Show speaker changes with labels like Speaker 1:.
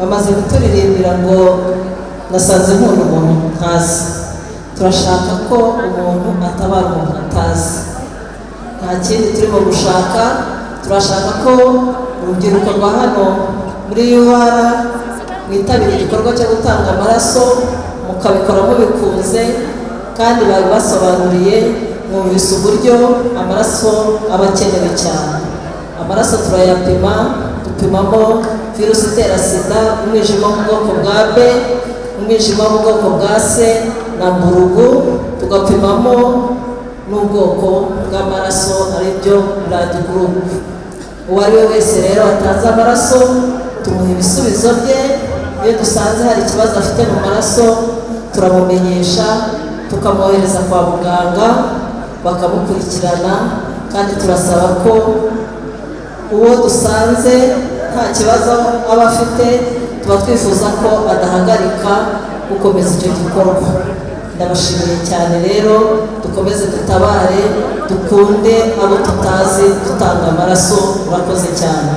Speaker 1: bamaze kuturirimbira ngo nasanze nkunda umuntu ntazi. Turashaka ko umuntu atabara umuntu atazi, nta kindi turimo gushaka. Turashaka ko urubyiruko rwa hano muri UR mwitabira igikorwa cyo gutanga amaraso, mukabikora mubikunze kandi babibasobanuriye, mwumvise uburyo amaraso aba akenewe cyane. Amaraso turayapima, dupimamo virusi itera sida, umwijima mu bwoko bwa B, umwijima mu bwoko bwa C na mburugu, tugapimamo n'ubwoko bw'amaraso aribyo blood group. Uwo ari we wese rero watanze amaraso tumuha ibisubizo bye. Iyo dusanze hari ikibazo afite mu maraso turamumenyesha, tukamwohereza kwa muganga bakamukurikirana, kandi turasaba ko uwo dusanze nta kibazo aba afite tuba twifuza ko adahagarika gukomeza icyo gikorwa. Ndabashimiye cyane rero, dukomeze dutabare, dukunde abo tutazi, dutanga amaraso. Murakoze cyane.